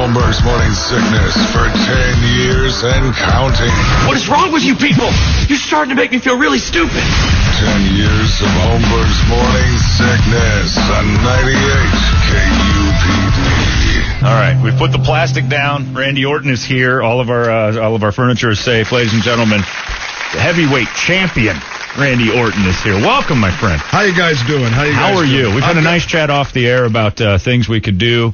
Holmberg's Morning Sickness for 10 years and counting. What is wrong with you people? You're starting to make me feel really stupid. 10 years of Holmberg's Morning Sickness on 98 KUPD. All right, we've put the plastic down. Randy Orton is here. All of our furniture is safe. Ladies and gentlemen, the heavyweight champion, Randy Orton, is here. Welcome, my friend. How you guys doing? How are you? We've had a nice chat off the air about things we could do.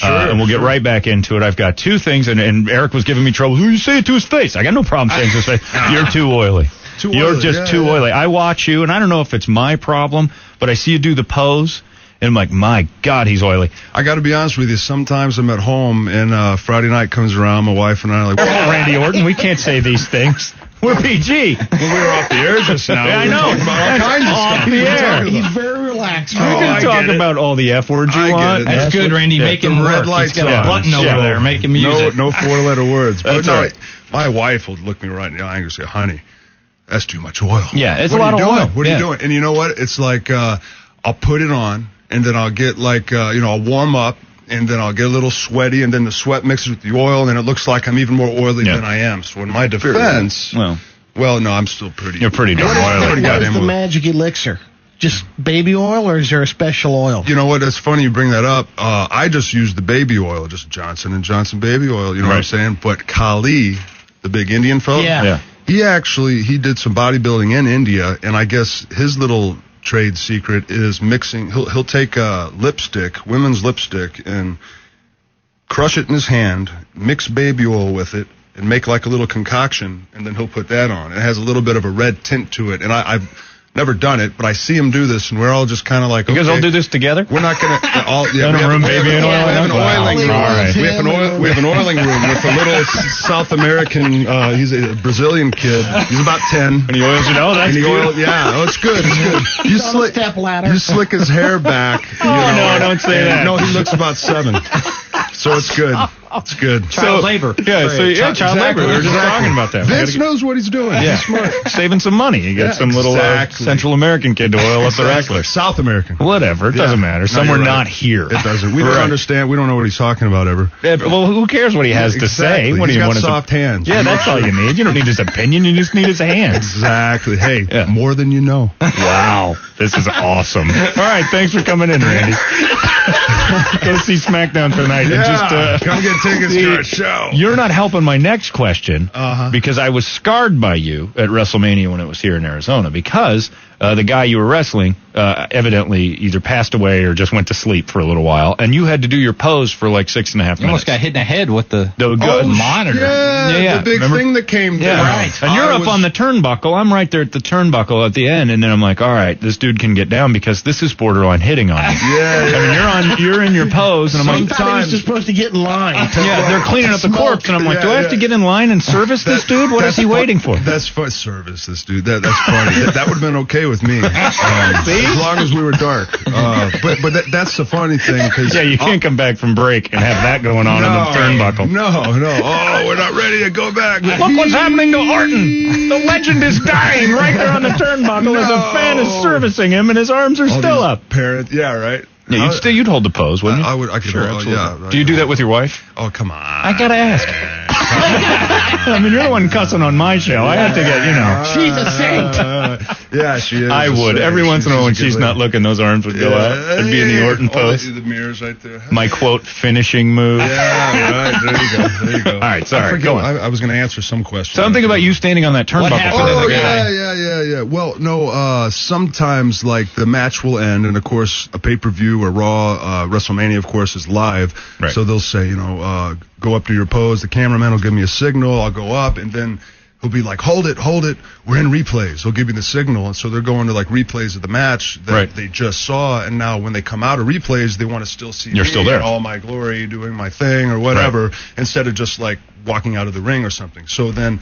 And we'll get right back into it. I've got two things, and Eric was giving me trouble. You say it to his face. I got no problem saying it to his face. You're too oily. You're just too oily. I watch you, and I don't know if it's my problem, but I see you do the pose, and I'm like, my God, he's oily. I got to be honest with you. Sometimes I'm at home, and Friday night comes around. My wife and I are like, Randy Orton, we can't say these things. We're PG. When we were off the air just now. Yeah, I know. Talking about all kinds of stuff. The air. He's very relaxed. You can talk about all the F words you want. That's good, Randy. Make him red work. lights He's got a button over there. Make him use it. No four-letter words. But That's right. My wife will look me right in the eye and say, honey, that's too much oil. Yeah, it's a lot of oil. What are you doing? And you know what? It's like I'll put it on, and then I'll get like, I'll warm up, and then I'll get a little sweaty, and then the sweat mixes with the oil, and then it looks like I'm even more oily than I am. So in my defense... Well, no, I'm still pretty... You're pretty damn oily. What is the magic elixir? Just baby oil, or is there a special oil? You know what? It's funny you bring that up. I just use the baby oil, just Johnson & Johnson baby oil, you know what I'm saying? But Kali, the big Indian fellow, he did some bodybuilding in India, and I guess his little trade secret is mixing... He'll take lipstick, women's lipstick, and crush it in his hand, mix baby oil with it, and make like a little concoction, and then he'll put that on. It has a little bit of a red tint to it, and I've never done it, but I see him do this, and we're all just kind of like, You guys all do this together? We're not going to all... We have an oiling room. We have an oiling room with a little South American, he's a Brazilian kid. He's about 10. And he oils it out? That's good. It's good. It's good. You slick his hair back. No, don't say that. No, he looks about 7. So it's good. It's good. Child labor. Yeah, child labor. We were just talking about that. Vince knows what he's doing. Yeah. He's smart. Saving some money. You get some little Central American kid to oil up the wrestler. South American. Whatever. It doesn't matter. Somewhere not here. It doesn't. We don't understand. We don't know what he's talking about ever. Yeah, well, who cares what he has to say? What do you want? Soft hands. Yeah, that's all you need. You don't need his opinion. You just need his hands. Exactly. Hey, more than you know. Wow. This is awesome. All right. Thanks for coming in, Randy. Go see SmackDown tonight. Yeah, and just come get tickets to our show. You're not helping my next question because I was scarred by you at WrestleMania when it was here in Arizona because the guy you were wrestling evidently either passed away or just went to sleep for a little while, and you had to do your pose for like 6.5 minutes. You almost got hit in the head with the monitor. Yeah, the big thing that came down. Yeah, right. And you're up on the turnbuckle. I'm right there at the turnbuckle at the end, and then I'm like, all right, this dude can get down because this is borderline hitting on you. I mean, you're in your pose, and I'm like, sometimes you're supposed to get in line. Yeah, they're cleaning up the corpse, and I'm like, do I have to get in line and service this dude? What is he waiting for? That's service this dude. That's funny. That would have been okay with me. As long as we were dark. But that's the funny thing. Cause you can't come back from break and have that going on in the turnbuckle. No. Oh, we're not ready to go back. Look what's happening to Orton. The legend is dying right there on the turnbuckle as a fan is servicing him and his arms are still up. Yeah, right. Yeah, you'd hold the pose, wouldn't you? I could. Sure, absolutely. Do you do that with your wife? Oh, come on. I gotta ask. I mean, you're the one cussing on my show. I have to get, She's a saint. Yeah, she is. I would. Every once in a while when she's not looking, those arms would go out. It'd be in the Orton pose. The mirrors right there. My, quote, finishing move. Yeah, right. There you go. All right, sorry. Go on. I was going to answer some questions. Something about you standing on that turnbuckle. Oh, yeah. Well, no, sometimes, like, the match will end, and, of course, a pay-per-view or Raw, WrestleMania, of course, is live. Right. So they'll say, go up to your pose. The cameraman will give me a signal. I'll go up, and then he'll be like, hold it. We're in replays. He'll give me the signal. And so they're going to, like, replays of the match that they just saw. And now when they come out of replays, they want to still see You're still there. in all my glory, doing my thing or whatever, instead of just, like, walking out of the ring or something. So then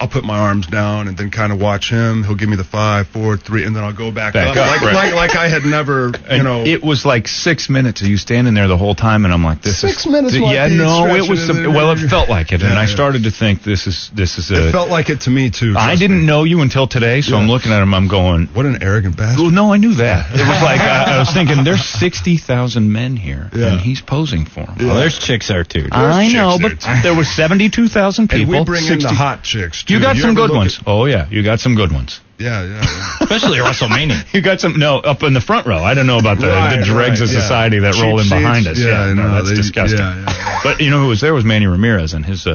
I'll put my arms down and then kind of watch him. He'll give me the 5, 4, 3, and then I'll go back up. Like I had never, It was like 6 minutes of you standing there the whole time, and I'm like, this 6 minutes. Yeah, no, it was. It felt like it, and I started to think this is. It felt like it to me too. I didn't know you until today, so I'm looking at him. I'm going, what an arrogant bastard. Well, no, I knew that. It was like I was thinking, there's 60,000 men here, and he's posing for them. Yeah. Well, there's chicks there too. I know, but there were 72,000 people. And we bring in the hot chicks too. You got some good ones. Oh yeah, you got some good ones. Yeah. Especially at WrestleMania. You got some, up in the front row. I don't know about the dregs of society that roll in behind us. Yeah, that's disgusting. Yeah. But you know who was there was Manny Ramirez and his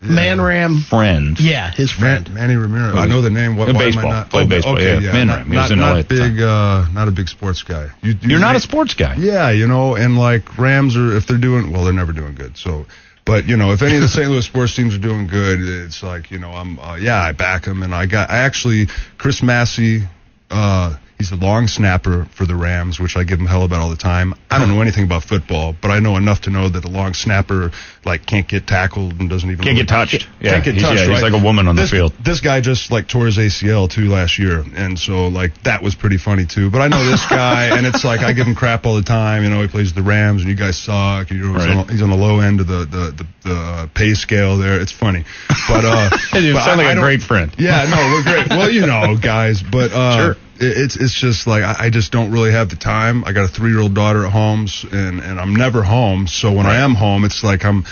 Man Ram friend. Yeah, his friend. Manny Ramirez. I know the name. Why baseball. am I not? Played baseball. Okay, yeah. Man Ram. He was in LA at the time. Not a big sports guy. You're not a sports guy. Yeah, and like Rams are, if they're doing, well, they're never doing good. So, but if any of the St. Louis sports teams are doing good, it's like, I back them. And Chris Massey, he's the long snapper for the Rams, which I give him hell about all the time. I don't know anything about football, but I know enough to know that the long snapper can't get tackled and doesn't even get touched. Can't get touched. He's like a woman on the field. This guy just tore his ACL too last year, and so that was pretty funny too. But I know this guy, and it's I give him crap all the time. He plays the Rams, and you guys suck. He's on the low end of the pay scale there. It's funny, but you sound like a great friend. Yeah, no, we're great. Well, guys, but sure. It's just I just don't really have the time. I got a 3-year-old daughter at home, and I'm never home. So when I am home, it's like I'm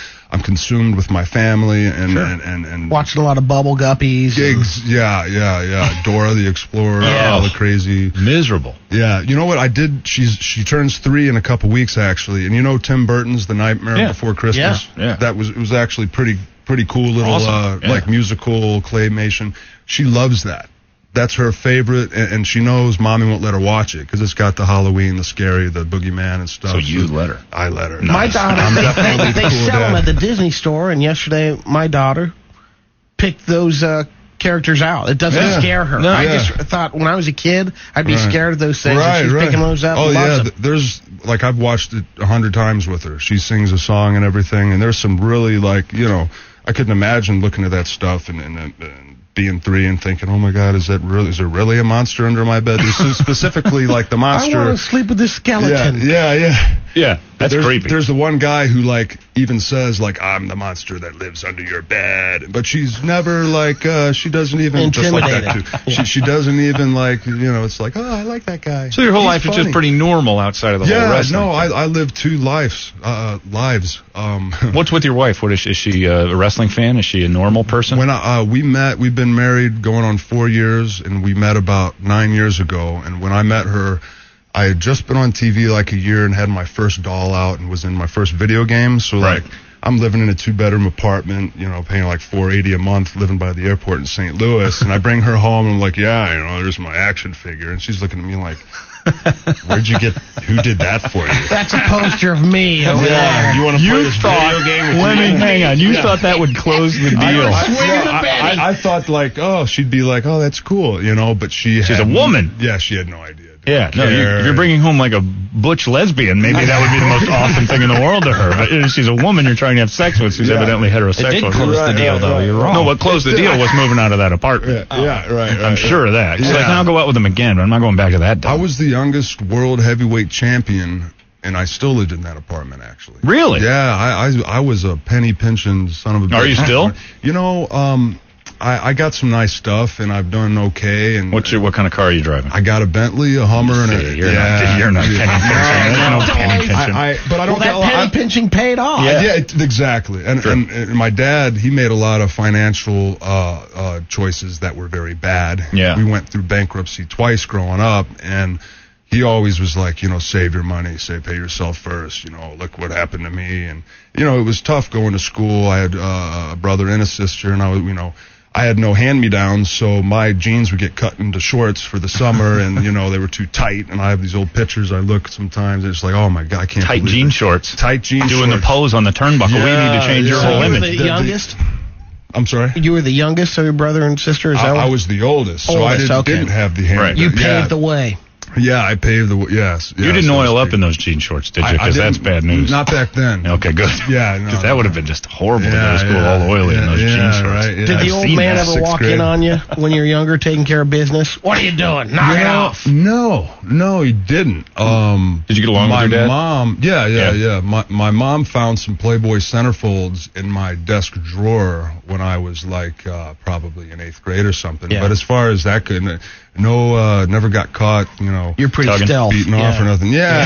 consumed with my family and watching a lot of Bubble Guppies. Gigs. Yeah. Dora the Explorer, all the crazy. Miserable. Yeah. You know what I did? She turns 3 in a couple weeks, actually. And Tim Burton's The Nightmare Before Christmas? Yeah. It was actually pretty cool little awesome. musical claymation. She loves that. That's her favorite, and she knows Mommy won't let her watch it because it's got the Halloween, the scary, the boogeyman and stuff. So you let her? I let her. My daughter, they cool sell them dad. at the Disney store, and yesterday my daughter picked those characters out. It doesn't scare her. No, I just thought when I was a kid, I'd be scared of those things. Right, and she's picking those up. Oh and loves them. there's I've watched it 100 times with her. She sings a song and everything, and there's some really I couldn't imagine looking at that stuff and being 3 and thinking, oh my God, is there really a monster under my bed? This is specifically the monster. I want to sleep with this skeleton. Yeah. That's creepy. There's the one guy who even says I'm the monster that lives under your bed, but she's never she doesn't even just like that too. Yeah. She doesn't even it's like, oh, I like that guy. So your whole life is just pretty normal outside of the whole wrestling. No, I live 2 lives. What's with your wife? Is she a wrestling fan? Is she a normal person? When we met, we've been married going on 4 years, and we met about 9 years ago. And when I met her, I had just been on TV a year and had my first doll out and was in my first video game. So I'm living in a 2-bedroom apartment, paying $480 a month, living by the airport in St. Louis. And I bring her home and I'm like, there's my action figure. And she's looking at me like, who did that for you? That's a poster of me over there. You want to play this video game with Let me me? hang on. You thought that would close the deal. I thought she'd be like, oh, that's cool, but she's a woman. Yeah, she had no idea. Yeah, no, if you're bringing home a butch lesbian, maybe that would be the most awesome thing in the world to her. But if she's a woman you're trying to have sex with, who's evidently heterosexual. It did close the deal, though. You're wrong. No, what closed the deal was moving out of that apartment. I'm sure of that. She's like, I'll go out with him again, but I'm not going back to that dump. I was the youngest world heavyweight champion, and I still lived in that apartment, actually. Really? Yeah, I was a penny pinching son of a bitch. Are you still? I got some nice stuff, and I've done okay. And what kind of car are you driving? I got a Bentley, a Hummer, and you're not penny pinching. There's no penny pinching. But I don't that penny pinching paid off. Yeah, exactly. And my dad, he made a lot of financial choices that were very bad. Yeah. We went through bankruptcy twice growing up, and he always was like, save your money, pay yourself first. Look what happened to me. And it was tough going to school. I had a brother and a sister, and I had no hand-me-downs, so my jeans would get cut into shorts for the summer, and, they were too tight, and I have these old pictures I look sometimes, and it's like, oh, my God, I can't Tight believe jean it. shorts. Tight jean Doing shorts. the pose on the turnbuckle. We need to change your whole You were image. the youngest? I'm sorry? You were the youngest of your brother and sister? I was the oldest, so I didn't have the hand. Right. You paved the way. Yeah, I paved the yes. You didn't oil up in those jean shorts, did you? Because that's bad news. Not back then. Okay, good. Yeah, because that would have been just horrible to go to school all oily in those jean shorts. Right, Did the old man ever walk in on you when you were younger, taking care of business? What are you doing? Knock it off. No, he didn't. Did you get along with your dad? Mom, yeah. My mom found some Playboy centerfolds in my desk drawer when I was like probably in 8th grade or something. Yeah. But as far as that could, never got caught. You're pretty stealth. Beaten off or nothing. Yeah,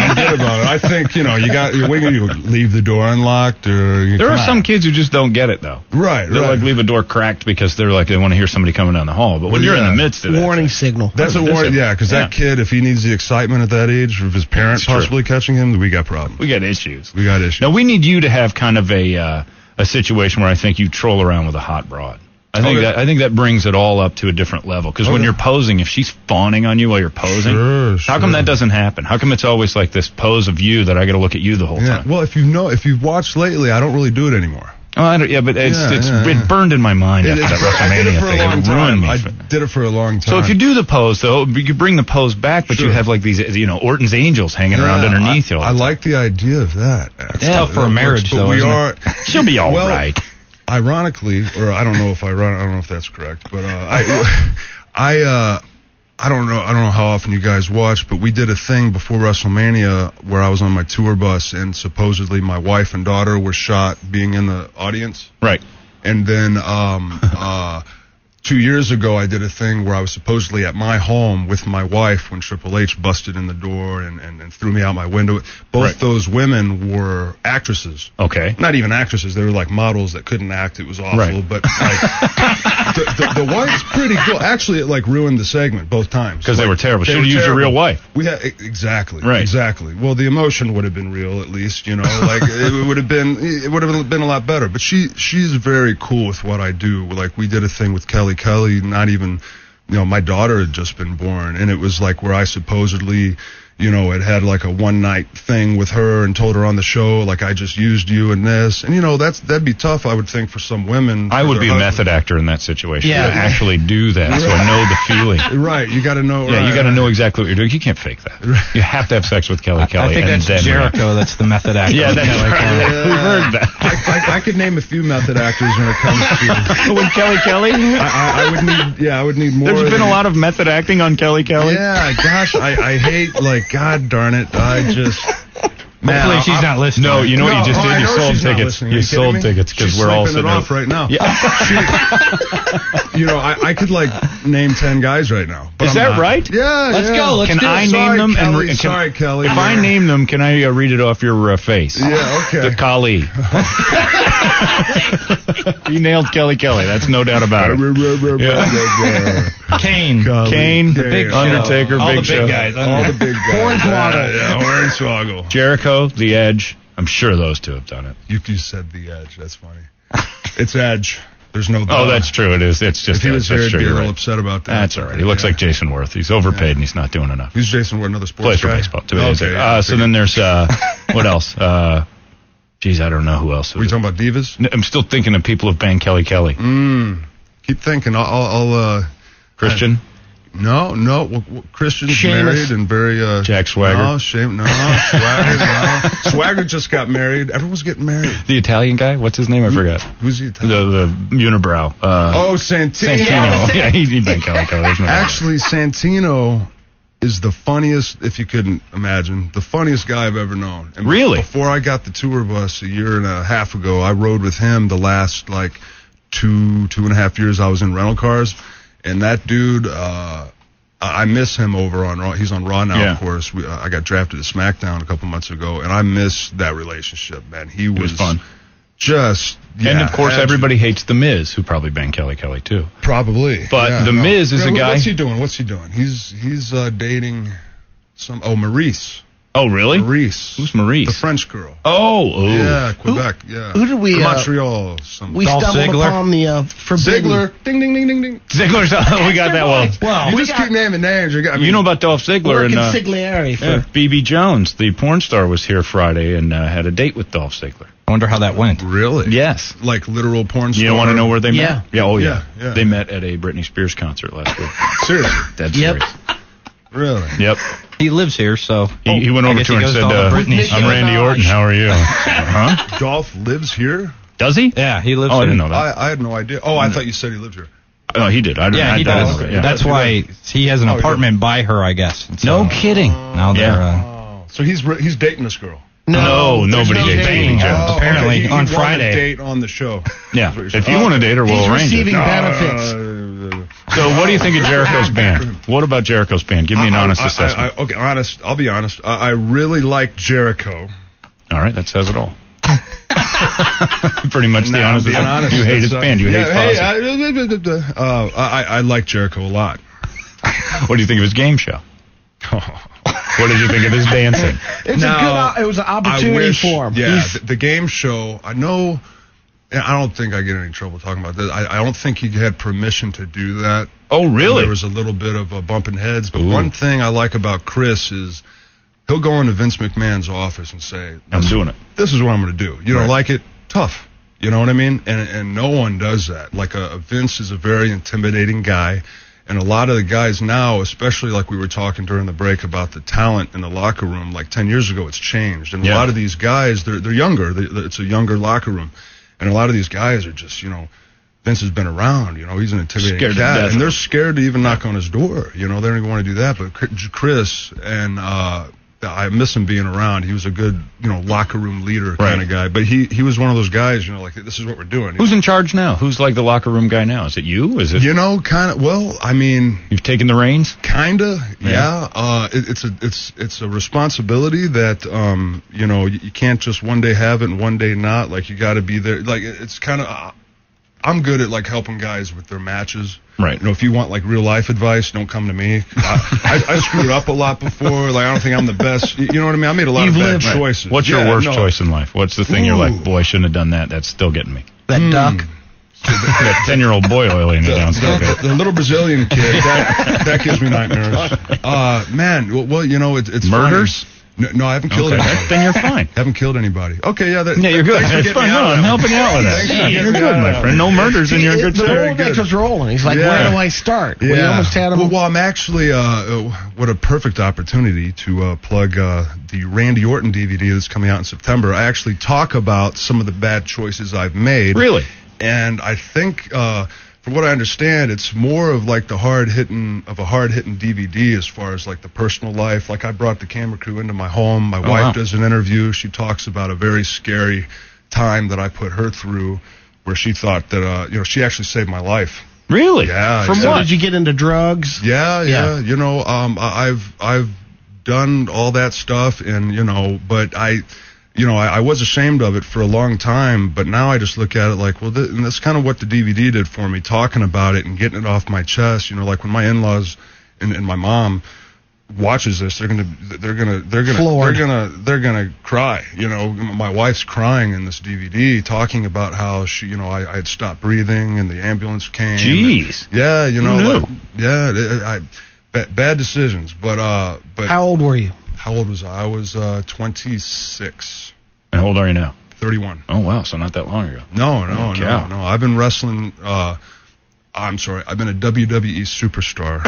I'm good about it. I think you leave the door unlocked or there are some kids who just don't get it though. Right. They'll like leave a door cracked because they're like they want to hear somebody coming down the hall. But when you're in the midst of that, warning signal. That's a warning. Yeah, because that kid, if he needs the excitement at that age of his parents possibly catching him, we got problems. We got issues. Now we need you to have kind of a situation where I think you troll around with a hot broad. I think that brings it all up to a different level. Because when you're posing, if she's fawning on you while you're posing, how come that doesn't happen? How come it's always like this pose of you that I got to look at you the whole time? Well, if you've watched lately, I don't really do it anymore. Oh, but it burned in my mind after that WrestleMania thing. It ruined me. I did it for a long time. So if you do the pose, though, you bring the pose back, but you have like these, Orton's angels hanging around underneath you. I like the idea of that. It's tough for a marriage, though. She'll be all right. Ironically, or I don't know if that's correct, but I don't know how often you guys watch, but we did a thing before WrestleMania where I was on my tour bus and supposedly my wife and daughter were shot being in the audience. Right. And then 2 years ago I did a thing where I was supposedly at my home with my wife when Triple H busted in the door and threw me out my window. Both those women were actresses. Okay. Not even actresses. They were like models that couldn't act. It was awful. Right. But like, the wife's pretty cool. Actually, it like ruined the segment both times. Because they were terrible. Should have used your real wife. We had exactly. Right. Exactly. Well, the emotion would have been real at least. Like it would have been a lot better. But she's very cool with what I do. Like we did a thing with Kelly, not even, my daughter had just been born, and it was like where I supposedly, had like a one-night thing with her and told her on the show, like, I just used you in this. And, that'd be tough, I would think, for some women. I would be a method actor in that situation. Yeah. To actually do that, so I know the feeling. Right, you got to know. Yeah, you got to know exactly what you're doing. You can't fake that. You have to have sex with Kelly. I think that's Jericho. That's the method actor. Yeah, that's right. We've heard that. I could name a few method actors when it comes to with Kelly. I would need more. There's been a lot of method acting on Kelly. Yeah, gosh, I hate, like, God darn it, I just. Hopefully she's not listening. No, you know what you just did? You sold tickets. You sold tickets because we're all sitting off right now. Yeah. I could like name 10 guys right now. But Is that right? Yeah. Let's go. Let's can I name them? Kelly, sorry, Kelly. If I name them, can I read it off your face? Yeah. Okay. The Kali. You nailed Kelly. That's no doubt about it. Kane, the Big Undertaker, all Big the big Show. guys. All the big guys. Hornswoggle. Jericho, The Edge. I'm sure those two have done it. You said The Edge. That's funny. It's Edge. There's no. Oh, that's true. It is. It's just. If he was here, he'd be a little right. upset about that. That's all right. He looks like Jason Worth. He's overpaid and he's not doing enough. Who's Jason Worth? Another sports Plays for guy? baseball too. Okay. So then there's what else? Geez, I don't know who else. Are we talking about divas? I'm still thinking of people who've banged Kelly. Keep thinking. I'll Christian. No. Well, Christian's married and very. Jack Swagger. No, Swagger. No. Swagger just got married. Everyone's getting married. The Italian guy. What's his name? I forgot. Who's the Italian? The unibrow. Santino. Yeah, he banged Kelly. Actually, Santino is the funniest, if you couldn't imagine, the funniest guy I've ever known. And really? Before I got the tour bus a year and a half ago, I rode with him the last like two and a half years I was in rental cars. And that dude, I miss him over on Raw. He's on Raw now, of course. I got drafted to SmackDown a couple months ago, and I miss that relationship, man. He was fun. Just, and of course, everybody hates The Miz, who probably banged Kelly too. Probably. But The Miz is a guy. What's he doing? He's dating Maurice. Oh, really? Maurice. Who's Maurice? The French girl. Oh. Yeah, Quebec. Who did we... Montreal. We stumbled upon the forbidden... Ziggler. Ding, ding, ding, ding, ding. Ziggler's... we got that one. Well, you just keep naming names. You know about Dolph Ziggler. And Siglieri. B.B. Jones, the porn star, was here Friday and had a date with Dolph Ziggler. I wonder how that went. Really? Yes. Like literal porn star? You don't want to know where they met? Yeah. Yeah, oh yeah. They met at a Britney Spears concert last week. Seriously? Dead serious. Really? Yep. He lives here, so He went over to her and said, "I'm Randy Orton. How are you?" Huh? Dolph lives here? Does he? Yeah, he lives Oh, here. I didn't know that. I had no idea. Oh, I thought you said he lived here. Oh, he did. Yeah, he does. Yeah. That's why he has an apartment by her, I guess. No kidding. Now they're So he's dating this girl. No, nobody dates Amy Jones. Apparently, he on wanted Friday. to date on the show. Yeah. If you want to date her, we'll He's arrange it. receiving benefits. So, what do you think of Jericho's band? What about Jericho's band? Give me an honest assessment. Okay, honest. I'll be honest. I really like Jericho. All right, that says it all. Pretty much the Nah, honest. being honest. You hate his band. You hate Fozzy. I like Jericho a lot. What do you think of his game show? What did you think of his dancing? It was an opportunity for him. Yeah, the game show. I know. I don't think I get in any trouble talking about this. I don't think he had permission to do that. Oh, really? There was a little bit of a bumping heads. But Ooh. one thing I like about Chris is he'll go into Vince McMahon's office and say, I'm doing it. This is what I'm going to do. You don't like it? Tough. You know what I mean? And no one does that. Like Vince is a very intimidating guy. And a lot of the guys now, especially like we were talking during the break about the talent in the locker room, like 10 years ago, it's changed. And a lot of these guys, they're younger. It's a younger locker room. And a lot of these guys are just, Vince has been around, he's an intimidating cat. And they're scared to even knock on his door. They don't even want to do that. But Chris, and I miss him being around. He was a good, locker room leader kind of guy. But he was one of those guys, like, this is what we're doing. Who's in charge now? Who's like the locker room guy now? Is it you? Is it? Kind of. Well, I mean, you've taken the reins. Kinda, yeah. It's a responsibility that you can't just one day have it and one day not. Like you got to be there. Like it's kind of. I'm good at like helping guys with their matches. Right. If you want like real life advice, don't come to me. I screwed up a lot before. Like I don't think I'm the best. You know what I mean? I made a lot of bad choices. What's your worst choice in life? What's the thing you're like, boy, I shouldn't have done that. That's still getting me. That duck. That 10-year-old boy oiling it down. The little Brazilian kid that gives me nightmares. Man, well, it's murders. Funny. No, I haven't killed anybody. Then you're fine. Haven't killed anybody. Okay, yeah. You're good. It's fine. No, I'm helping you out with that. You're good, my friend. No murders, and you're good. The Rolodex was rolling. He's like, where do I start? Yeah. We almost had him. Well, I'm actually, what a perfect opportunity to plug the Randy Orton DVD that's coming out in September. I actually talk about some of the bad choices I've made. Really? And I think, from what I understand, it's more of like a hard hitting DVD as far as like the personal life. Like I brought the camera crew into my home. My wife does an interview. She talks about a very scary time that I put her through, where she thought that she actually saved my life. Really? Yeah. From what? Did you get into drugs? Yeah. I've done all that stuff, and but I was ashamed of it for a long time, but now I just look at it like, well, and that's kind of what the DVD did for me, talking about it and getting it off my chest. Like when my in-laws and my mom watches this, they're gonna cry. My wife's crying in this DVD, talking about how she, I had stopped breathing and the ambulance came. Jeez. Bad decisions, but how old were you? How old was I? I was 26. And how old are you now? 31. Oh, wow. So not that long ago. No. I've been wrestling. I'm sorry. I've been a WWE superstar.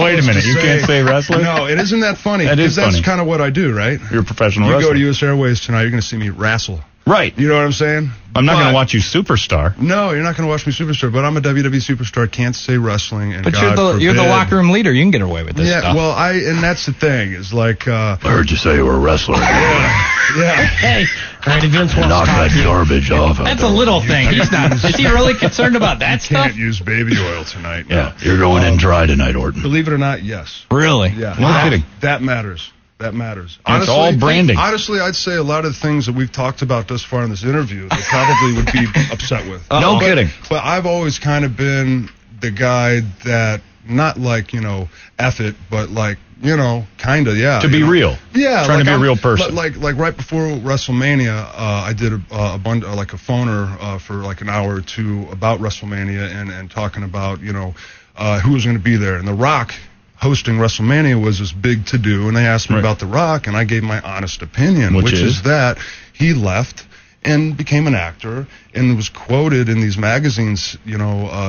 Wait a minute. You can't say wrestler? No, it isn't that funny. That is funny. That's kind of what I do, right? You're a professional wrestler. wrestler. You go to U.S. Airways tonight, you're going to see me wrestle. Right. You know what I'm saying? I'm not going to watch you superstar. No, you're not going to watch me superstar, but I'm a WWE superstar. Can't say wrestling. And but God you're the locker room leader. You can get away with this stuff. Yeah, well, and that's the thing. Is like... I heard you say you were a wrestler. Yeah. Hey, Randy Vince wants knock that garbage off. That's a little thing. He's not. Is he really concerned about that stuff? Can't use baby oil tonight. No. Yeah, you're going in dry tonight, Orton. Believe it or not, yes. Really? Yeah. No kidding. That matters. That matters. Honestly, it's all branding. Honestly, I'd say a lot of the things that we've talked about thus far in this interview, they probably would be upset with. No kidding. But I've always kind of been the guy that, not like, F it, but like, kind of, yeah. To be real. Yeah. Trying to be a real person. Like right before WrestleMania, I did a phoner for like an hour or two about WrestleMania and talking about, who was going to be there. And The Rock hosting WrestleMania was this big to-do, and they asked me about The Rock, and I gave my honest opinion, which is that he left and became an actor and was quoted in these magazines,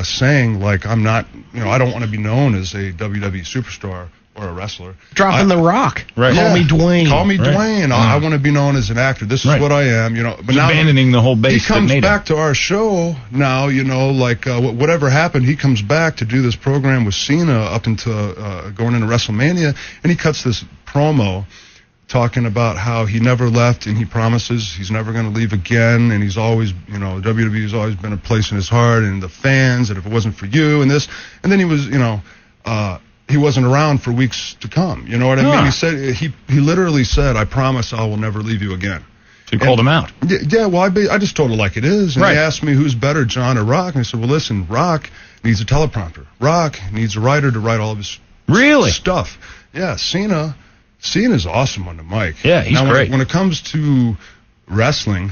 saying, like, I'm not, I don't want to be known as a WWE superstar. or a wrestler. Dropping The Rock. Right. Call me Dwayne. Call me Dwayne. I want to be known as an actor. This is what I am, But now abandoning the whole base. He comes back to our show now, whatever happened, he comes back to do this program with Cena up into going into WrestleMania, and he cuts this promo talking about how he never left and he promises he's never going to leave again, and he's always, WWE's always been a place in his heart and the fans, and if it wasn't for you and this, and then he was, he wasn't around for weeks to come. You know what I mean? He said he literally said, "I promise I will never leave you again." So you called him out. Yeah. Well, I just told it like it is. And He asked me who's better, John or Rock, and I said, "Well, listen, Rock needs a teleprompter. Rock needs a writer to write all of his stuff." Yeah, Cena's awesome on the mic. Yeah, he's great. When it comes to wrestling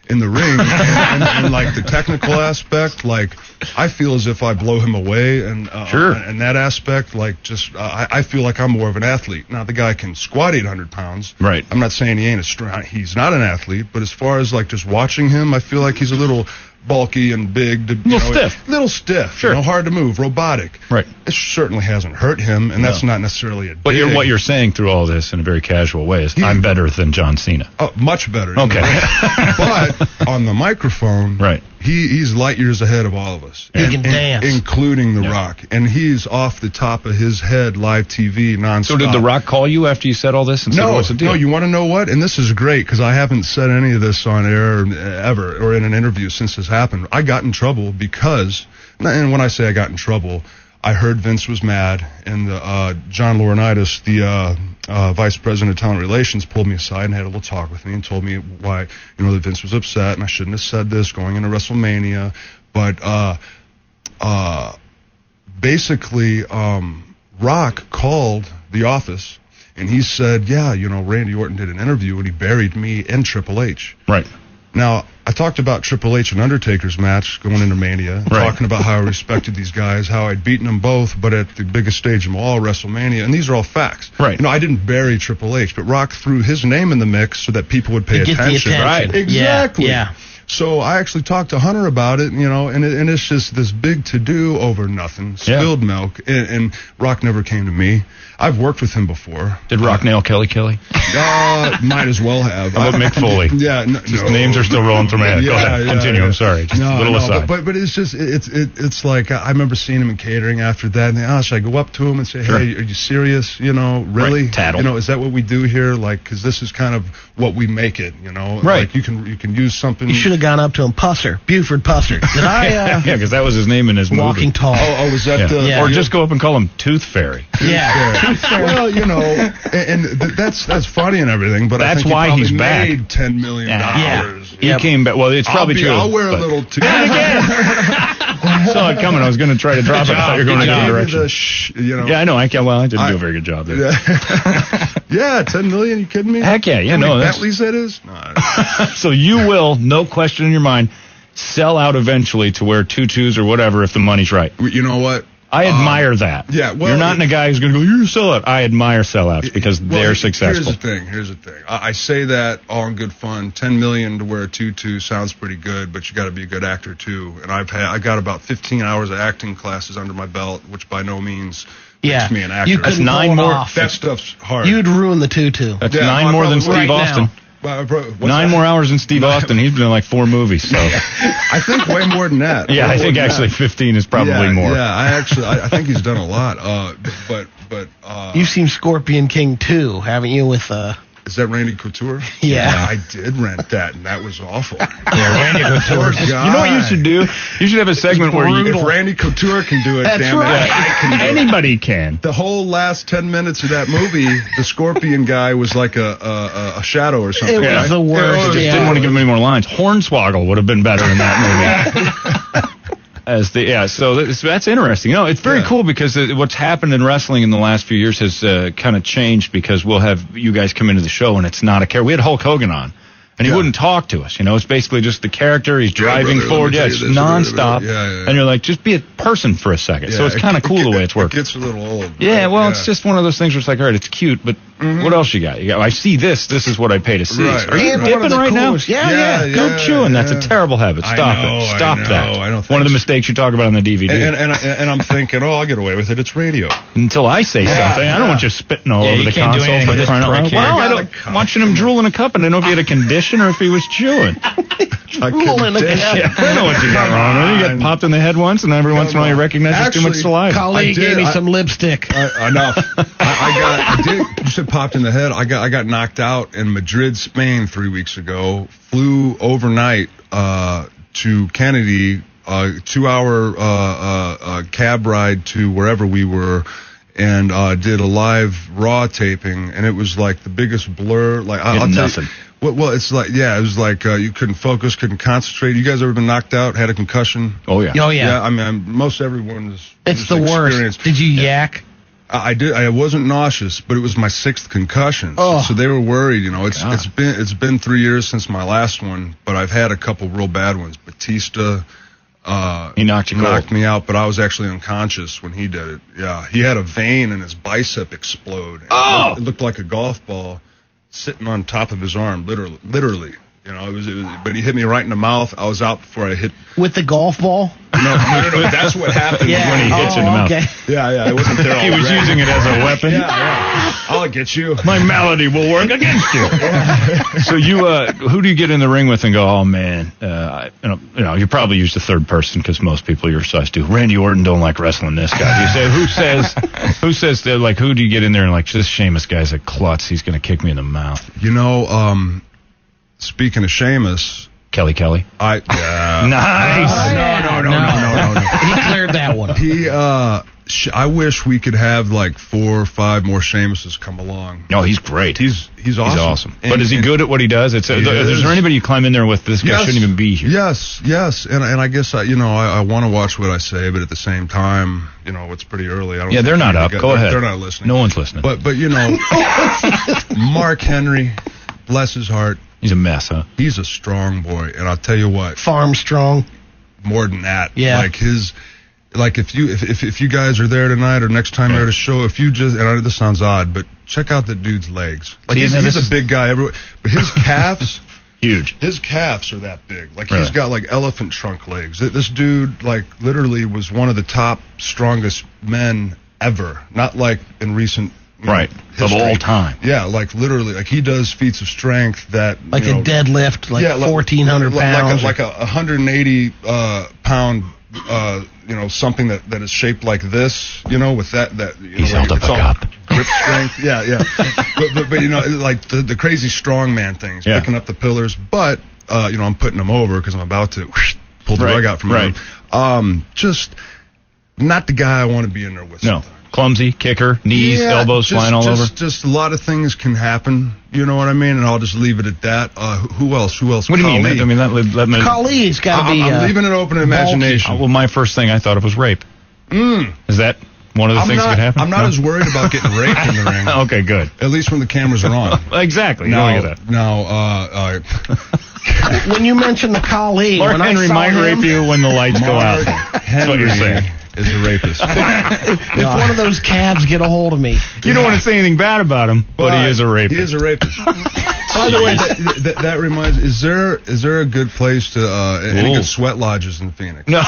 in the ring and like the technical aspect, like I feel as if I blow him away, and and that aspect, like just I feel like I'm more of an athlete. Now the guy can squat 800 pounds. Right. I'm not saying he's not an athlete, but as far as like just watching him, I feel like he's a little bulky and big, little stiff, sure, hard to move, robotic. Right. It certainly hasn't hurt him, and that's not necessarily a. But what you're saying through all this in a very casual way is, I'm better than John Cena. Much better. Okay. But on the microphone, right, he's light years ahead of all of us. He can dance, including The Rock, and he's off the top of his head, live TV, nonstop. So did The Rock call you after you said all this and said, "What's the deal?" No. You want to know what? And this is great because I haven't said any of this on air ever or in an interview since this happened. I got in trouble because, and when I say I got in trouble, I heard Vince was mad, and John Laurinaitis, the vice president of talent relations, pulled me aside and had a little talk with me and told me why, that Vince was upset and I shouldn't have said this going into WrestleMania. But basically, Rock called the office and he said, Randy Orton did an interview and he buried me and Triple H. Right. Now, I talked about Triple H and Undertaker's match going into Mania, talking about how I respected these guys, how I'd beaten them both, but at the biggest stage of them all, WrestleMania, and these are all facts. Right. I didn't bury Triple H, but Rock threw his name in the mix so that people would pay attention. Right. Exactly. Yeah. So I actually talked to Hunter about it, and it's just this big to-do over nothing, spilled milk, and Rock never came to me. I've worked with him before. Did Rock nail Kelly? Might as well have. How about Mick Foley? Yeah. Names are still rolling through my head. Go ahead. Continue. I'm sorry. Just a little aside. But it's just, it's like, I remember seeing him in catering after that, and should I go up to him and say, hey, are you serious? Really? Right. Tattle. Is that what we do here? Like, because this is kind of what we make it, Right. Like, you can use something. You should have gone up to him, Pusser, Buford Pusser. Did I? Yeah, because that was his name in his movie. Walking Tall. Oh, was that the? Or just go up and call him Tooth Fairy. Yeah. Well, and that's funny and everything, but that's I think why he's back. Made $10 million. He came back. Well, it's probably true. I'll wear a little too. Saw it coming. I was going to try to drop it. I thought you were going in a different direction. Yeah, I know. I didn't do a very good job there. Yeah, $10 million. You kidding me? Heck yeah. How many Bentleys that is? No. So you will, no question in your mind, sell out eventually to wear tutus or whatever if the money's right. You know what? I admire that. Yeah, well, you're not in a guy who's going to go, you're a sellout. I admire sellouts because they're successful. Here's the thing. I say that all in good fun. $10 million to wear a tutu sounds pretty good, but you got to be a good actor too. And I got about 15 hours of acting classes under my belt, which by no means makes me an actor. That's 9 more. That stuff's hard. You'd ruin the tutu. That's 9 more than Steve Austin. 9 more hours than Steve Austin. He's been in like 4 movies. So I think way more than that. Yeah, I think actually 15 is probably more. Yeah, I think he's done a lot. But you've seen Scorpion King 2, haven't you? With is that Randy Couture? Yeah, I did rent that, and that was awful. Yeah, Randy Couture. You know what you should do? You should have a segment where if Randy Couture can do it, that's damn right. it, I can do anybody can. The whole last 10 minutes of that movie, the Scorpion guy was like a shadow or something. It was the worst. Didn't want to give him any more lines. Hornswoggle would have been better in that movie. So that's interesting. It's very cool because what's happened in wrestling in the last few years has kind of changed because we'll have you guys come into the show and it's not a character. We had Hulk Hogan on, and he wouldn't talk to us. It's basically just the character. He's driving forward. Yeah, it's nonstop. And you're like, just be a person for a second. So it's kind of cool the way it's working. It gets a little old. Yeah, well, it's just one of those things where it's like, all right, it's cute, but What else you got? I see this. This is what I pay to see. Right, Are you And dipping one of the right coolest- now? Yeah. Go chewing. That's a terrible habit. Stop it. Stop that. I don't think One of the so. mistakes you talk about on the DVD. And I'm thinking, I'll get away with it. It's radio. Until I say something, I don't want you spitting all over you the can't do console. anything for with this crying out prick loud. here. Well, I don't watching him drool in a cup, and I don't know if he had a condition or if he was chewing. Drool in a cup. Yeah, I know what you got wrong with it. You got popped in the head once, and every once in a while you recognize there's too much Actually, saliva. Colleague gave me some lipstick. Enough. I did. You said popped in the head. I got knocked out in Madrid, Spain 3 weeks ago. Flew overnight to Kennedy, 2-hour cab ride to wherever we were, and did a live Raw taping, and it was like the biggest blur. Like I'll tell you. Well, it's like, it was like you couldn't focus, couldn't concentrate. You guys ever been knocked out, had a concussion? Oh, yeah. Oh, yeah. I mean, most everyone's. It's the worst. Did you yak? I did. I wasn't nauseous, but it was my 6th concussion. Oh. So they were worried. It's been 3 years since my last one, but I've had a couple real bad ones. Batista. He knocked me out, but I was actually unconscious when he did it. Yeah, he had a vein in his bicep explode. Oh! It looked like a golf ball sitting on top of his arm, literally. You know, it was. But he hit me right in the mouth. I was out before I hit. With the golf ball? No. That's what happened when he hits you in the mouth. Okay. Yeah. It wasn't there. He was already. using it as a weapon. Yeah. I'll get you. My malady will work against you. So who do you get in the ring with and go, oh man, you probably use the third person because most people your size do. Randy Orton don't like wrestling this guy. You say who says that, like, who do you get in there and like, this Sheamus guy's a klutz. He's going to kick me in the mouth. You know, speaking of Sheamus, Kelly. Nice. No. He cleared that one up. I wish we could have like 4 or 5 more Sheamuses come along. No, he's great. He's awesome. He's awesome. And, but is he good at what he does? Is there anybody you climb in there with? This guy shouldn't even be here. Yes. And I guess I want to watch what I say, but at the same time, it's pretty early. They're not up. Go ahead. They're not listening. No one's listening. But Mark Henry, bless his heart. He's a mess, huh? He's a strong boy, and I'll tell you what. Farm strong. More than that. Yeah. If you guys are there tonight or next time you're at a show, if you just, and I know this sounds odd, but check out the dude's legs. Like he's a big guy everywhere, but his calves, huge. His calves are that big. Like Really? He's got like elephant trunk legs. This dude like literally was one of the top strongest men ever. Not like in recent. Right. Of all time. Yeah, like literally, like he does feats of strength that Like a deadlift, like 1,400 pounds. Like a 180 pound, something that is shaped like this, with that He's held up a cup. Grip strength. Yeah. but like the crazy strongman things, picking up the pillars. But I'm putting him over because I'm about to pull the rug out from him. Just not the guy I want to be in there with. No. Clumsy, kicker, knees, elbows flying all over. Just a lot of things can happen. You know what I mean? And I'll just leave it at that. Who else? What do you mean? I mean, Kali's got to be. I'm leaving it open to imagination. Well, my first thing I thought of was rape. Is that one of the things that could happen? I'm not as worried about getting raped in the ring. Okay, good. At least when the cameras are on. Exactly. When you mentioned the Kali, Mark Henry might rape you when the lights go out. That's what you're saying. Is a rapist. If one of those calves get a hold of me. You don't want to say anything bad about him, but he is a rapist. He is a rapist. By the way, that reminds me, is there a good place to, any good sweat lodges in Phoenix? No,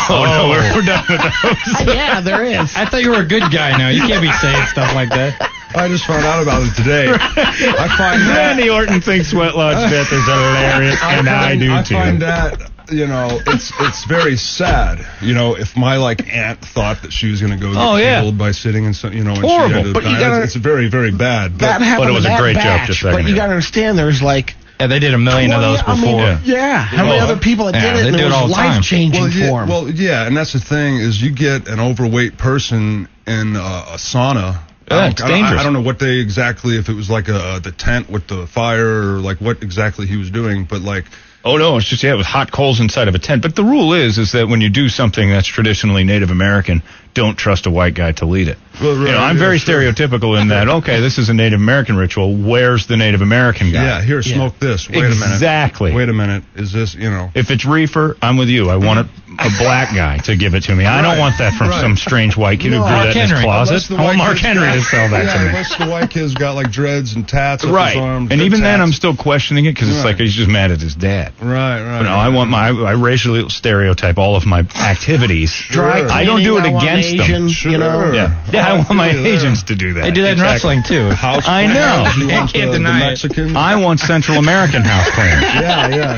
we're done with those. Yeah, there is. I thought you were a good guy now. You can't be saying stuff like that. I just found out about it today. I find Randy Orton thinks sweat lodge death is hilarious, and I do too. I find that, it's very sad. If my aunt thought that she was going to go get killed by sitting in some, when horrible. she ended up dying. It's very, very bad. That happened. But it was a great joke just a second But you got to understand, there's like. Yeah, they did 1 million of those before. How many other people that did it? They do it all the time. Life-changing for them. Well, yeah, and that's the thing is you get an overweight person in a sauna. It's dangerous. I don't know what they exactly, if it was like the tent with the fire or like what exactly he was doing, but like. Oh, no, it's just, it was hot coals inside of a tent. But the rule is that when you do something that's traditionally Native American, don't trust a white guy to lead it. Well, right, I'm very stereotypical in that, okay, this is a Native American ritual. Where's the Native American guy? Yeah, here, smoke this. Wait a minute. Exactly. Wait a minute. Is this, If it's reefer, I'm with you. I want a black guy to give it to me. I don't want that from some strange white kid who grew that in his closet. I want Mark Henry to sell that to me. Unless the white kid's got like dreads and tats up his arms. And even then, I'm still questioning it because it's like he's just mad at his dad. Right. But no, I want I racially stereotype all of my activities. I don't do it against them. Sure. Yeah, I want my agents to do that. They do that in wrestling, too. I know. You want can't the deny it. Mexican? I want Central American house cleaners.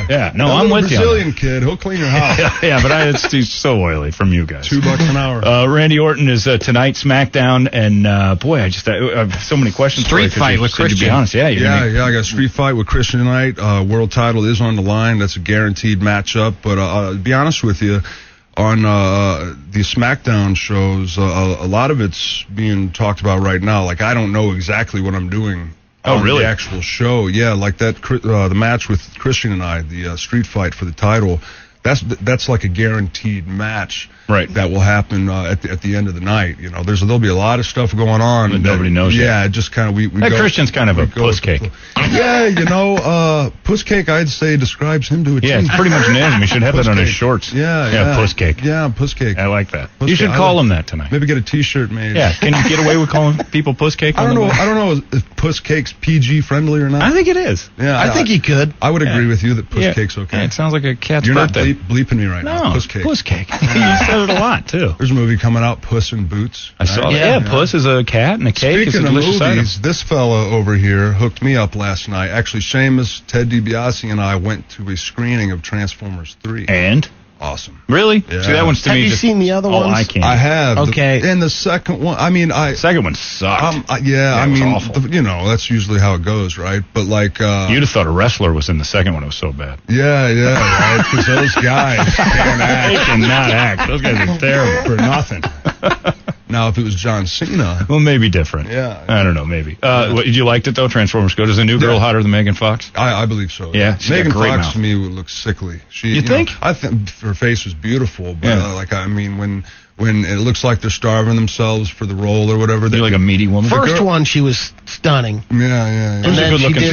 Yeah. No, I'm with you. Brazilian kid, he'll clean your house. Yeah, but it's so oily from you guys. $2 an hour. Randy Orton is tonight SmackDown, and boy, I have so many questions. Street fight with Christian. To be honest, I got a street fight with Christian tonight. World title is on the line. That's a guaranteed matchup. But to be honest with you, on the SmackDown shows, a lot of it's being talked about right now. Like, I don't know exactly what I'm doing on the actual show. Yeah, like that the match with Christian and I, the street fight for the title. That's like a guaranteed match. Right. That will happen at the end of the night. There'll be a lot of stuff going on. But nobody knows yet. Yeah, just kind of we that go, Christian's kind of a puss cake. Yeah, puss cake, I'd say, describes him to a T. Yeah, it's pretty much nails him. He should have that on his shorts. Yeah, puss cake. Yeah, puss cake. I like that. Puss you should cake. call him that tonight. Maybe get a T-shirt made. Yeah, can you get away with calling people puss cake? I don't know if puss cake's PG friendly or not. I think it is. Yeah, I think you could. I would agree with you that puss cake's okay. Yeah, it sounds like a cat's You're birthday. You're not bleeping me right now. Puss cake. Puss cake. You said it a lot too. There's a movie coming out, Puss in Boots. I saw that. Yeah, Puss is a cat and a cake is a delicious movies, item. This fella over here hooked me up last night. Actually, Seamus, Ted DiBiase, and I went to a screening of Transformers 3. And? Awesome. Really? Yeah. See, that one's to have me you just seen the other ones? I can't. I have. Okay. And the second one, the second one sucked. I mean, awful. That's usually how it goes, right? But like, you'd have thought a wrestler was in the second one. It was so bad. Yeah, right? Because those guys can't act. They cannot act. Those guys are terrible for nothing. Now, if it was John Cena, well, maybe different. Yeah, I don't know. Maybe. You liked it though? Transformers Good. Is the new girl hotter than Megan Fox? I believe so. Yeah, Megan Fox to me would look sickly. You think? I think her face was beautiful, but when it looks like they're starving themselves for the role or whatever, they're like a meaty woman. First one, she was stunning. Yeah. And then she did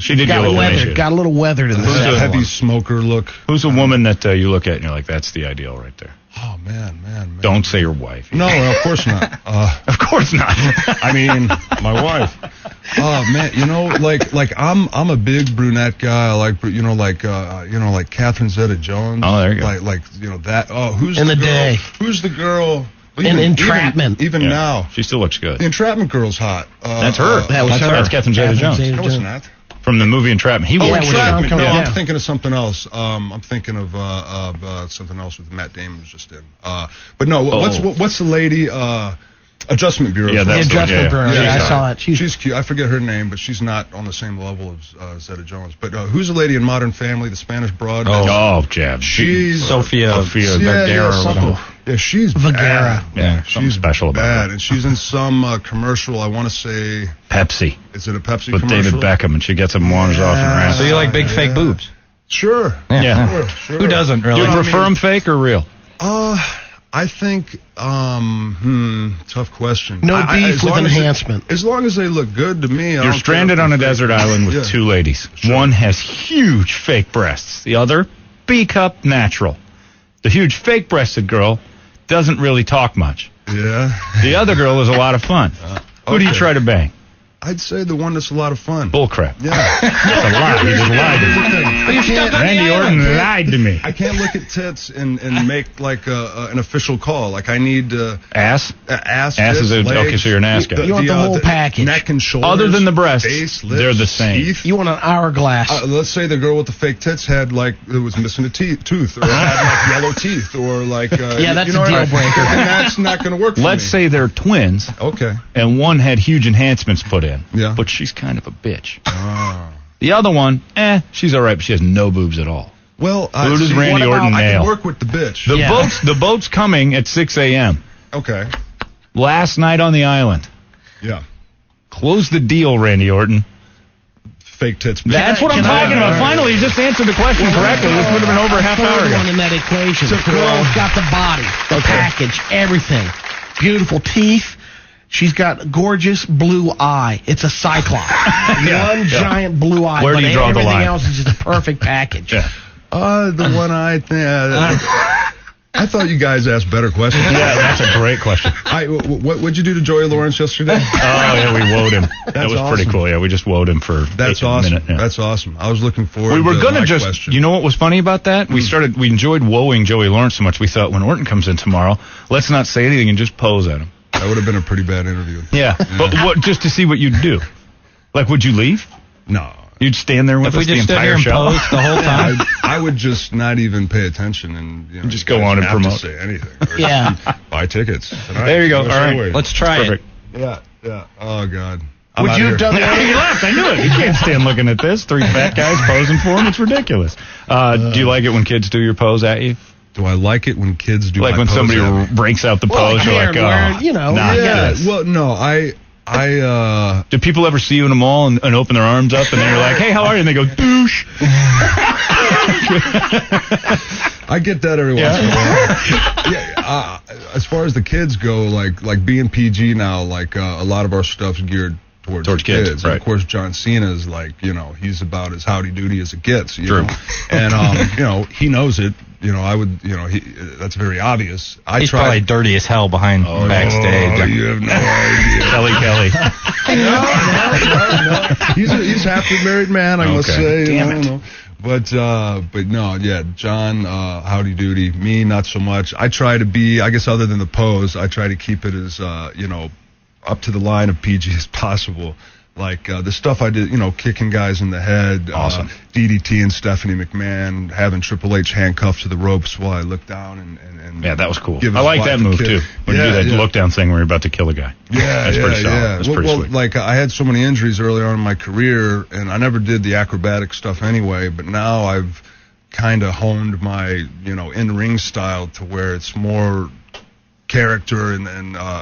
she did get weathered. Got a little weathered in the second one. Heavy smoker look. Who's a woman that you look at and you're like, that's the ideal right there? Oh man. Don't say your wife. No, of course not. Of course not. I mean, my wife. Oh man, like I'm a big brunette guy. I like like Catherine Zeta-Jones. Oh, there you go. Like that. Oh, who's in the the girl? day? Who's the girl? In Entrapment. Even now, she still looks good. The Entrapment girl's hot. That's her. That's Catherine Zeta-Jones. No, it's not. From the movie Entrapment. Entrapment. No, I'm thinking of something else. I'm thinking of something else with Matt Damon was just in. But no, what's the lady? Adjustment Bureau. Yeah, that's the Adjustment Bureau. Yeah, I saw it. She's cute. I forget her name, but she's not on the same level as Zeta-Jones. But who's the lady in Modern Family, the Spanish broad? Jab. She's Sofia Vergara. Yeah, she's Vergara. Yeah, she's special about bad. That. And she's in some commercial, I want to say... Pepsi. Is it a Pepsi with commercial? David Beckham, and she gets them wanders off in her ass. So you like big fake boobs? Sure. Yeah. Sure. Who doesn't really? Do you prefer them fake or real? I think, tough question. No beef with enhancement. As long as they look good to me. You're stranded on a desert island with two ladies. Sure. One has huge fake breasts. The other, B-cup natural. The huge fake-breasted girl doesn't really talk much. Yeah. The other girl is a lot of fun. Who do you try to bang? I'd say the one that's a lot of fun. Bullcrap. Yeah. That's a lie. He just lied to me. Randy Orton lied to me. I can't look at tits and make like an official call. Like I need ass. Ass is okay. So you're an ass guy. You want the whole package. Neck and shoulders. Other than the breasts, face, lips, they're the same. Teeth. You want an hourglass. Let's say the girl with the fake tits had like it was missing a tooth, or had like yellow teeth, or like yeah, that's a deal breaker. And that's not going to work. Let's say they're twins. Okay. And one had huge enhancements put in. Yeah. But she's kind of a bitch. The other one, she's all right, but she has no boobs at all. Well, who does Randy Orton nail? I can work with the bitch. The boat's coming at 6 a.m. Okay. Last night on the island. Yeah. Close the deal, Randy Orton. fake tits. That's what I'm talking about. Finally, you just answered the question correctly. This would have been over a half hour ago. One in that equation. The girl's got the body, the package, everything. Beautiful teeth. She's got a gorgeous blue eye. It's a cyclops. One giant blue eye. Where do you draw the line? Everything else is just a perfect package. The one eye thing. I thought you guys asked better questions. Yeah, that's a great question. What'd you do to Joey Lawrence yesterday? Oh, yeah, we woed him. That was pretty cool. Yeah, we just woed him for That's a awesome. minute. Yeah. That's awesome. I was looking forward to We were going to my just, question. you know what was funny about that? We enjoyed woeing Joey Lawrence so much, we thought when Orton comes in tomorrow, let's not say anything and just pose at him. That would have been a pretty bad interview. Yeah. But just to see what you'd do. Like, would you leave? No. You'd stand there with us the entire show? Pose the whole time? I would just not even pay attention and just go on and promote. Have to say anything. Yeah. Buy tickets. There you go. All right. Let's try it. Yeah. Oh, God. Would you have done He that? left. I knew it. You can't stand looking at this. 3 fat guys posing for him. It's ridiculous. Do you like it when kids do your pose at you? Do I like it when kids do like my when pose somebody at me? breaks out the pose, you're like, oh, you know, nah. Yeah. Well, no, I Do people ever see you in a mall and open their arms up and then you're like, hey, how are you? And they go, douche. I get that every once in a while. Yeah, as far as the kids go, like being PG now, like a lot of our stuff's geared towards kids. Right. And of course, John Cena's like, he's about as howdy doody as it gets. True. Know? And he knows it. I would, that's very obvious. He's probably dirty as hell behind backstage. Oh, you have no idea. Kelly. No. He's a happily married man, I must say. Damn it. But no, yeah, John, howdy doody. Me, not so much. I try to be, I guess, other than the pose, I try to keep it as, up to the line of PG as possible. Like the stuff I did, kicking guys in the head, awesome. DDT and Stephanie McMahon, having Triple H handcuffed to the ropes while I looked down and yeah, that was cool. I like that move too. When you do that look down thing where you're about to kill a guy. Yeah, that's pretty solid. That's pretty sweet. Like I had so many injuries early on in my career, and I never did the acrobatic stuff anyway. But now I've kind of honed my in-ring style to where it's more character and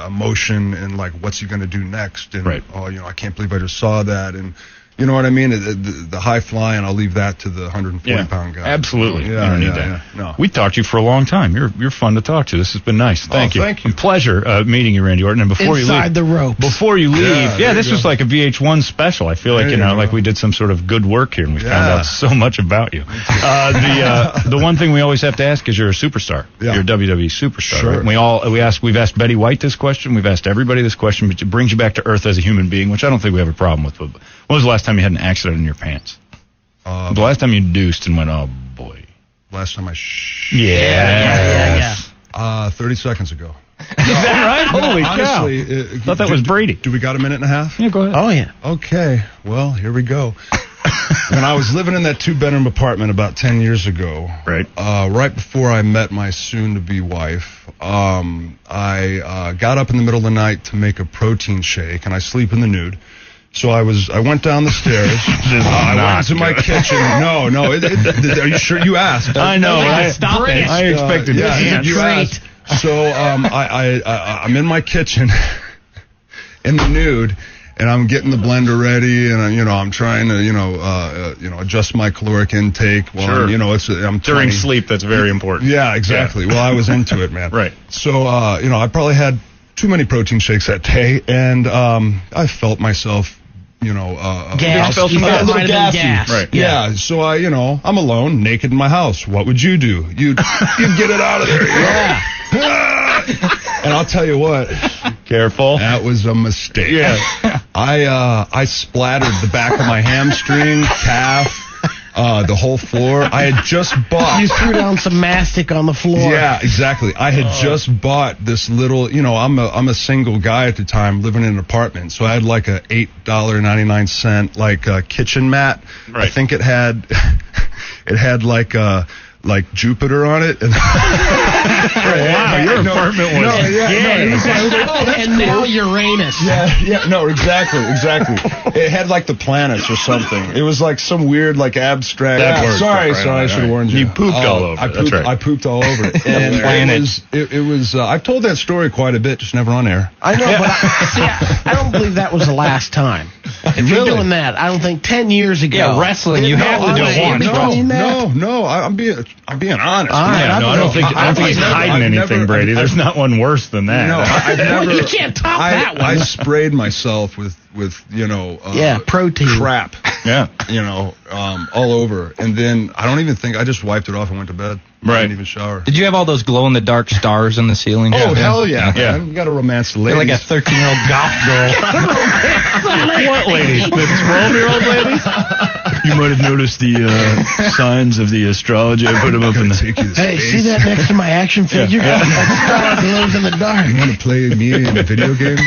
emotion and like what's he going to do next and right. I can't believe I just saw that and you know what I mean, the high flying, I'll leave that to the 140-pound guy. Absolutely. You don't need that. Yeah. No. We talked to you for a long time. You're fun to talk to. This has been nice. Thank you. Thank you. Pleasure meeting you, Randy Orton. And before Inside you leave, the ropes. Before you leave, this was like a VH1 special. I feel like like we did some sort of good work here and we found out so much about you. The one thing we always have to ask is you're a superstar. Yeah. You're a WWE superstar. Sure. Right? We've asked Betty White this question. We've asked everybody this question, but it brings you back to earth as a human being, which I don't think we have a problem with. But when was the last time you had an accident in your pants? The last time you deuced and went, oh boy. Last time I Yeah. 30 seconds ago. Is that right? Holy cow. Honestly, thought that was Brady. Do we got a minute and a half? Yeah, go ahead. Oh, yeah. Okay, well, here we go. When I was living in that 2-bedroom apartment about 10 years ago, right before I met my soon-to-be wife, I got up in the middle of the night to make a protein shake, and I sleep in the nude. So I went down the stairs. I went into my kitchen. No. Are you sure you asked? I know. Stop it. I expected yeah, you asked. So I'm in my kitchen in the nude, and I'm getting the blender ready, and I'm trying to adjust my caloric intake. Well, sure. I'm during sleep. That's very important. Yeah, exactly. Yeah. Well, I was into it, man. Right. So I probably had too many protein shakes that day, and I felt myself. Gas. A little gassy. Right. Yeah. So I'm alone, naked in my house. What would you do? You'd get it out of there. Yeah. And I'll tell you what. Careful. That was a mistake. Yeah. I splattered the back of my hamstring, calf, the whole floor. I had just bought. You threw down some mastic on the floor. Yeah, exactly. I had just bought this little. I'm a single guy at the time living in an apartment, so I had like a $8.99 like kitchen mat. Right. I think it had like like Jupiter on it. And wow, your apartment was. And now Uranus. No, exactly. It had like the planets or something. It was like some weird, like abstract. Sorry, I should have warned you. You pooped all over it. I pooped all over it. And it was. I've told that story quite a bit, just never on air. I know, but I don't believe that was the last time. If you're doing that, I don't think 10 years ago. Yeah, wrestling, you have to do it once. No, I'm being honest. I don't think he's hiding anything, Brady. There's not one worse than that. No, I've never. You can't top that one. I sprayed myself with protein crap. Yeah. All over, and then I don't even think I just wiped it off and went to bed. Right. I didn't even shower. Did you have all those glow-in-the-dark stars in the ceiling? Oh, hell yeah, man. You got to romance the ladies. You're like a 13-year-old goth girl. What ladies? The 12-year-old ladies? You might have noticed the signs of the astrology. I put them up in the... Hey, see that next to my action figure? That star glows in the dark. You want to play me in a video game?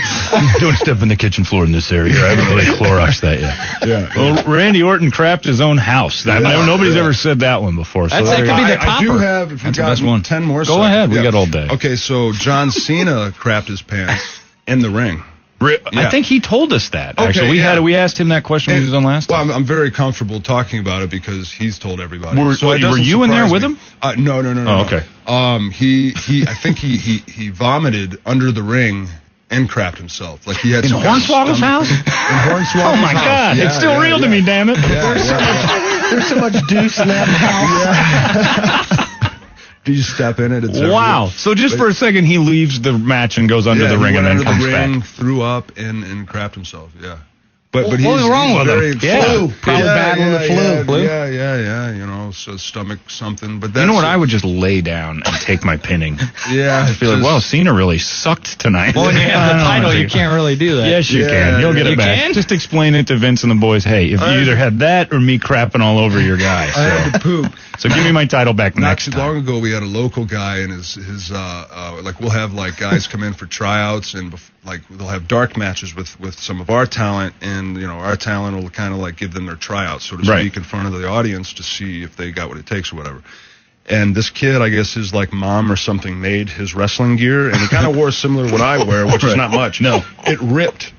Don't step in the kitchen floor in this area. I haven't really Cloroxed that yet. Yeah. Well, Randy Orton crapped his own house. Nobody's ever said that one before. So that could be the topper. I do have, if you got 10 more Go ahead. We got all day. Okay, so John Cena crapped his pants in the ring. I think he told us that. Actually, we asked him that question when he was on last time. Well, I'm very comfortable talking about it because he's told everybody. Were you in there with him? No. Oh, okay. I think he vomited under the ring and crapped himself. Like he had in Hornswoggle's house. In Hornswoggle's Oh my God! Yeah, it's still real to me, damn it. There's so much deuce in that house. Do you step in it? Wow. So just for a second, he leaves the match and goes under the ring and then comes back. Threw up and crapped himself. Yeah. But what was wrong with him? Probably battling the flu. Yeah. So stomach something. But that's, you know what? I would just lay down and take my pinning. Yeah. I feel like, well, Cena really sucked tonight. Well, when you have the title, you can't really do that. Yes, you can. You'll get it back. Can? Just explain it to Vince and the boys. Hey, if you either had that or me crapping all over your guy. So. I had to poop. So give me my title back next time. Not too long ago, we had a local guy, and his we'll have like guys come in for tryouts, and like they'll have dark matches with some of our talent, and our talent will kind of like give them their tryouts, so to speak, in front of the audience to see if they got what it takes or whatever. And this kid, I guess his like mom or something made his wrestling gear, and he kind of wore similar to what I wear, which is not much. No, it ripped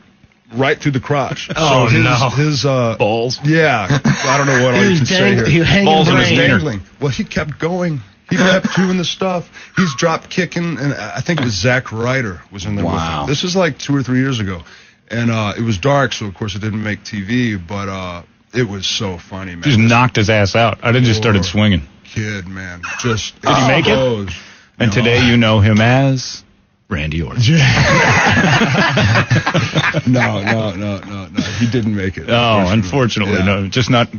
right through the crotch. Oh, so his balls. Yeah, I don't know what I can say here. Balls in his dangling. Well, he kept going. He kept doing the stuff. He's drop kicking, and I think it was Zack Ryder was in there with him. This is like 2 or 3 years ago, and it was dark, so of course it didn't make TV, but it was so funny, man. Just knocked his ass out. I just started swinging. Kid, man, just did he make it? And today you know him as Randy Orton. No. He didn't make it. Oh, unfortunately, no. Just not.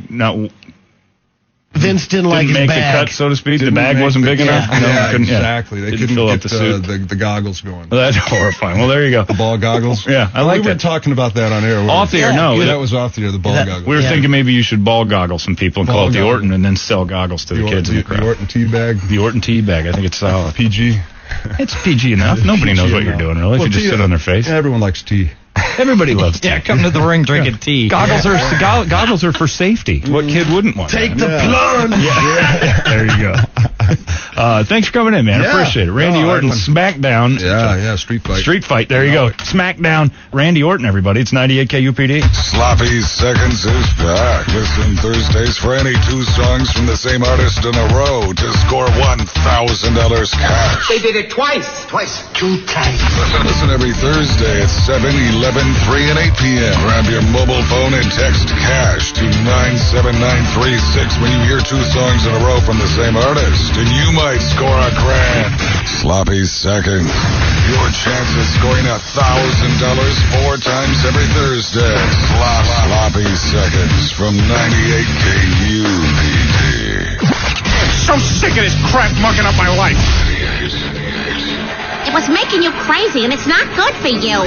Vince didn't like his make bag. the cut, so to speak. The bag wasn't big enough. Exactly. They couldn't fill get up the suit. The goggles going. Well, that's horrifying. Well, there you go. The ball goggles. Yeah, I like that. We were talking about that on air. Off the air, no. That was off the air. The ball goggles. We were thinking maybe you should ball goggle some people and call it the Orton, and then sell goggles to the kids in the crowd. The Orton tea bag. The Orton tea bag. I think it's solid. PG. It's PG enough. Nobody knows what you're doing, really. If you just sit on their face. Everyone likes tea. Everybody loves tea. Yeah, come to the ring drinking tea. Goggles are for safety. What kid wouldn't want Take the plunge. Yeah. There you go. Thanks for coming in, man. Appreciate it. Randy Orton, SmackDown. Yeah, Street Fight. Street Fight. There you go. SmackDown. Randy Orton, everybody. It's 98 KUPD. Sloppy Seconds is back. Listen Thursdays for any 2 songs from the same artist in a row to score $1,000 cash. They did it twice. 2 times. Listen every Thursday at 7, 11, 3, and 8 p.m. Grab your mobile phone and text cash to 97936 when you hear 2 songs in a row from the same artist, and you might score $1,000. Sloppy Seconds. Your chance of scoring $1,000 4 times every Thursday. Sloppy Seconds from 98 KUPD. I'm so sick of this crap mucking up my life. It was making you crazy, and it's not good for you.